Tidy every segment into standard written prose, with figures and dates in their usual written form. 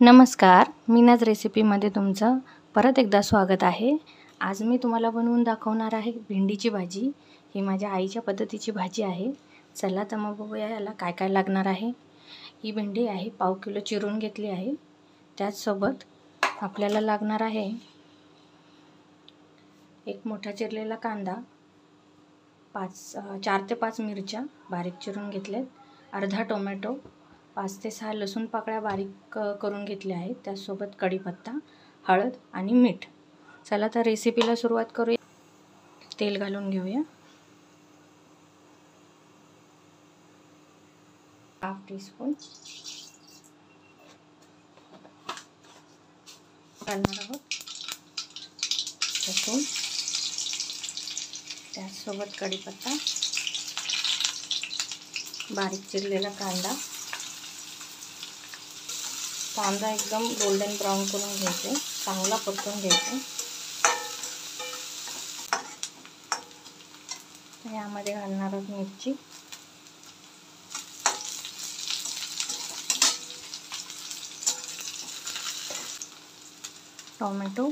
नमस्कार, मीनाज रेसिपीमध्ये तुमचं परत एकदा स्वागत आहे। आज मी तुम्हाला बनवून दाखवणार आहे भेंडीची भाजी। ही माझ्या आईच्या पद्धतीची भाजी आहे। चला तर मग बघूया याला काय काय लागणार आहे। ही भेंडी आहे 1/2 किलो चिरून घेतली आहे। त्याचसोबत आपल्याला लागणार आहे एक मोठा चिरलेला कांदा, 4 ते 5 मिरच्या बारीक चिरून घेतल्यात, अर्धा टोमॅटो, 5 ते 6 लसूण पाकळ्या बारीक करून घेतल्या आहेत, त्यासोबत कढीपत्ता, हळद आणि मीठ। चला तर रेसिपीला सुरुवात करूया। तेल घालून घेऊया। 1/2 टीस्पून घालणार आहोत लसूण, त्यासोबत कढीपत्ता, बारीक चिरलेला कांदा। कांदा एकदम गोल्डन ब्राउन करून घ्यायचा, चांगला परतून घ्यायचा। यामध्ये घालणार आहोत मिरची, टोमॅटो,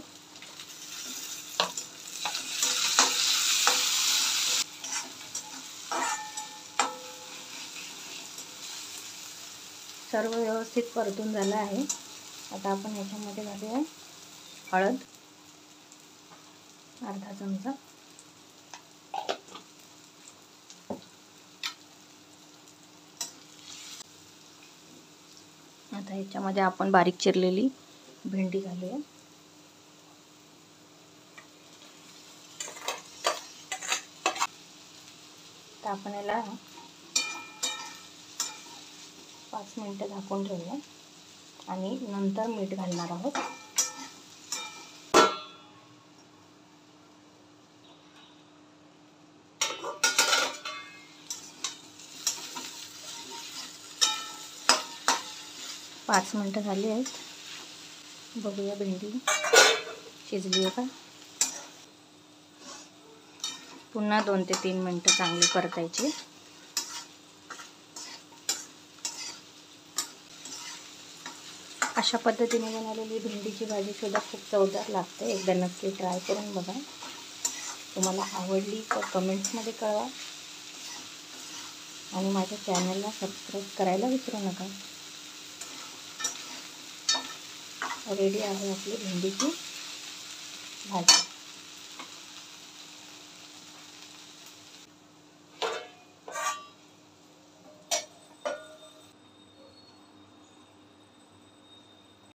सर्व व्यवस्थित परतून झालं आहे। आता आपण याच्यामध्ये घालूया हळद, अर्धा चमचा, आता याच्यामध्ये आपण बारीक चिरलेली भेंडी घालूया। तर आपण याला 5 मिनिटं झाकून ठेवूया आणि नंतर मीठ घालणार आहोत। पाच मिनिटं झाली आहेत, बघूया भेंडी शिजली आहे का। पुन्हा 2 ते 3 मिनिटं चांगली परतायची। अशा पद्धतीने बनवलेली भेंडीची भाजी सुद्धा खूप चवदार लागते। एकदा नक्की ट्राय करून बघा। तुम्हाला आवडली तर कमेंट्समध्ये कळवा आणि माझ्या चॅनलला सबस्क्राईब करायला विसरू नका। रेडी आहे आपली भेंडीची भाजी।